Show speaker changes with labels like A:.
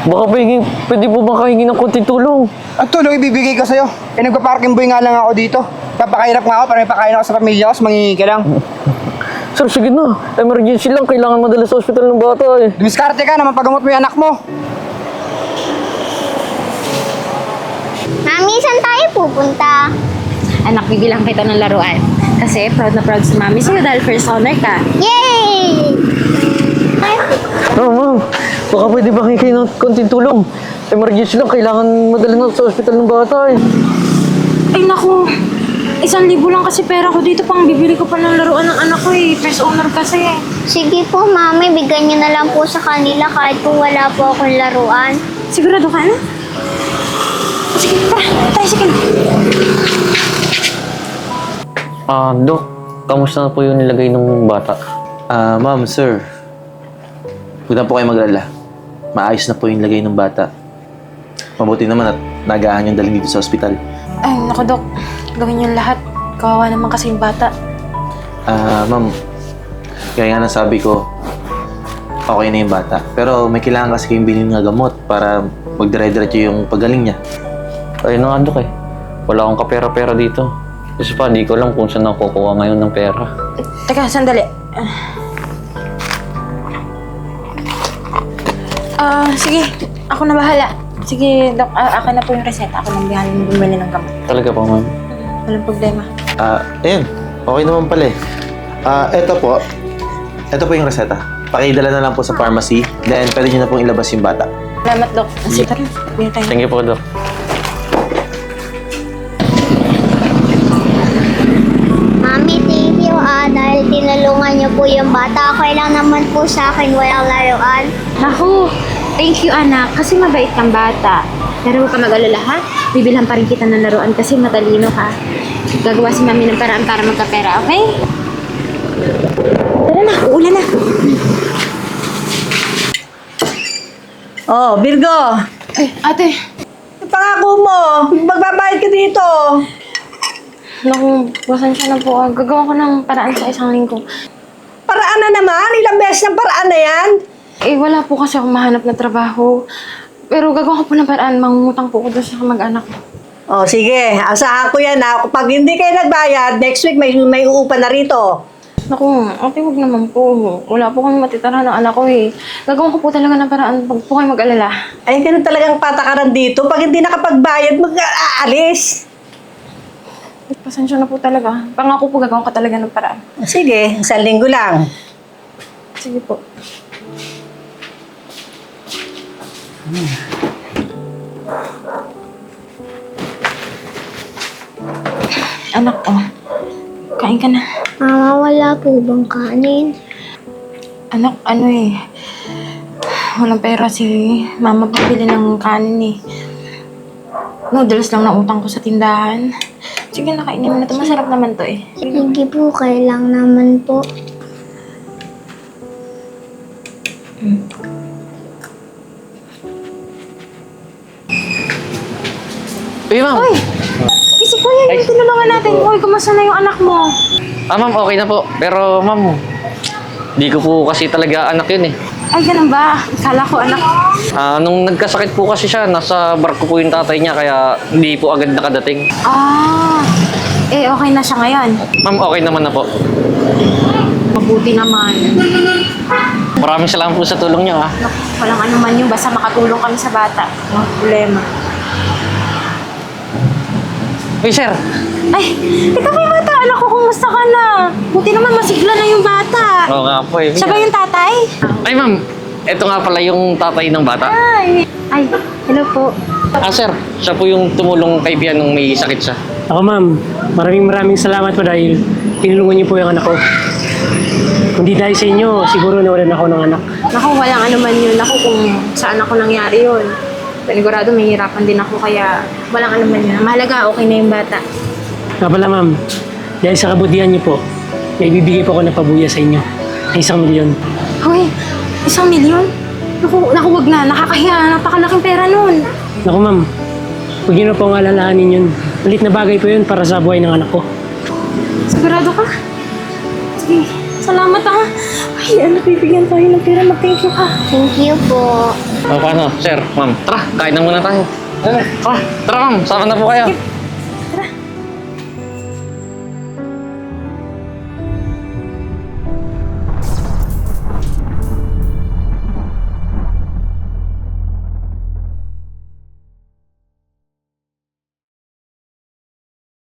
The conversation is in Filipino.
A: Baka pwede po ba kahingi ng konting tulong?
B: Ang tulong ibibigay ko sa'yo. Nagpa-parking boy nga lang ako dito. Papakahirap nga ako para may pakain ako sa pamilya ko, mangingi ka lang.
A: Sir, sige na. Emergency lang. Kailangan madala sa ospital ng bata eh.
B: Dumiskarte ka na, mapagamot mo yung anak mo.
C: Mami, saan tayo pupunta?
D: Anak, bibilang kita ng laruan. Kasi proud na proud si Mami sa'yo dahil first honor ka.
C: Yay! Ay,
A: Ma'am. Baka pwede ba kayo ng konting tulong? Emergency lang. Kailangan madala na sa ospital ng bata eh.
D: Ay naku, 1,000 lang kasi pera ko dito pang bibili ko pa ng laruan ng anak ko eh. First honor kasi eh.
C: sige po, Mami. Bigyan niyo na lang po sa kanila kahit po wala po akong laruan.
D: Sigurado ka na? Sige, tara, sige na.
A: Dok. Kamusta na po yung nilagay ng bata?
E: Ma'am, sir. Huwag na po kayo mag-alala. Maayos na po yung lagay ng bata. Mabuti naman at nagahan yung dalhin dito sa ospital.
D: Ay, naku Dok. Gawin yung lahat. Kawawa naman kasi yung bata.
E: Ma'am, kaya nga nasabi ko, okay na yung bata. Pero may kailangan kasi kayong bilhin ng gamot para magdire-diretso yung pagaling niya.
A: Ayun na nga, Dok eh. Wala akong kapera-pera dito. Kasi pa, di ko alam kung saan ako kukuha ngayon ng pera.
D: Teka, sandali. Sige. Ako na bahala. Sige, Dok. Akin na po yung reseta. Ako nang bihalin bumili ng gamot.
A: Talaga po, ma'am.
D: Walang problema.
E: Ayun. Okay naman pala eh. Eto po. Ito po yung reseta. Pakidala na lang po sa pharmacy. Then, pwede nyo na pong ilabas yung bata.
D: Salamat, Dok. Sige, tara. Bili tayo.
A: Thank you po, Dok.
C: Mami, thank you dahil tinulungan niyo po yung bata. Okay lang naman po sa akin walang laruan.
D: Naku, thank you anak. Kasi mabait kang bata. Pero huwag ka mag-alala ha. Bibilhan pa rin kita ng laruan kasi matalino ka. Gagawa si Mami ng paraan para magkapera, okay? Tara na, uulan na.
F: Oh, Virgo!
D: Ay, ate.
F: Pangako mo, magbabayad ka dito.
D: Naku, pasensya na po. Gagawa ko ng paraan sa isang linggo.
F: Paraan na naman, ilang beses ng paraan na yan.
D: Eh, wala po kasi akong mahanap na trabaho. Pero gagawa ko po ng paraan. Mangungutang po ko doon sa mag-anak ko.
F: Oh, sige, asahan ko yan ha. Kapag hindi kayo nagbayad, next week may uupa na rito.
D: Naku, ate, huwag naman po. Wala po kami matitira ng anak ko eh. Gagawa ko po talaga ng paraan. Huwag po kayo mag-alala.
F: Ay, ganun talagang patakaran dito. Pag hindi nakapagbayad, mag-aalis.
D: Pasensya na po talaga. Pangako po gagawin ko talaga ng paraan.
F: Sige, isang linggo lang.
D: Sige po. Anak, kain ka na.
C: Mama, wala po bang kanin?
D: Anak, walang pera si Mama pabili ng kanin eh. Noodles lang na utang ko sa tindahan. Sige na, kainin mo na ito. Masarap naman to eh.
C: Sige po, kailang naman po.
A: Uy, ma'am.
D: Uy! Si Kuya, yung tinulungan natin. Uy, kumusta na yung anak mo?
A: Ma'am, okay na po. Pero, ma'am, di ko po kasi talaga anak yun eh.
D: Ay, ganun ba? Kala ko anak.
A: Nung nagkasakit po kasi siya, nasa barko po yung tatay niya, kaya hindi po agad nakadating.
D: Okay na siya ngayon.
A: Ma'am, okay naman na po.
D: Mabuti naman.
A: Maraming salamat po sa tulong niyo, ha.
D: Naku, walang anuman yun. Basta makatulong kami sa bata. Walang problema.
A: Uy, sir.
D: Ay, ikaw ba yung bata? Anak ko, kumusta ka na? Buti naman masigla na yung bata.
A: Oo nga po eh.
D: Siya ba yung tatay?
A: Ay, ma'am. Ito nga pala yung tatay ng bata.
D: Ay, hello po.
A: Sir. Siya po yung tumulong kay Pian nung may sakit siya.
G: Ako ma'am, maraming salamat po dahil tinulungan niyo po yung anak ko. Kung di dahil sa inyo, siguro nawalan ako ng anak.
D: Naku, walang anuman yun. Naku, kung saan ako nangyari yun. Panigurado, may hirapan din ako kaya walang anuman yun. Ang mahalaga, okay na yung bata.
G: Nga pala ma'am, dahil sa kabutihan niyo po, may bibigay po ako ng pabuya sa inyo. Ay 1,000,000.
D: Hoy, 1,000,000? Naku, wag na. Nakakahiya. Napakalaking pera nun.
G: Naku ma'am, huwag niyo na po ang alalahanin yun. Malit na bagay po yun para sa buhay ng anak ko.
D: Sigurado ka? Sige, salamat ha. Ay, bibigyan tayo ng pera. Mag-thank you ka.
C: Thank you po.
H: O paano, sir, ma'am? Tara, kain na muna tayo. Tara, ma'am, sama na po kayo.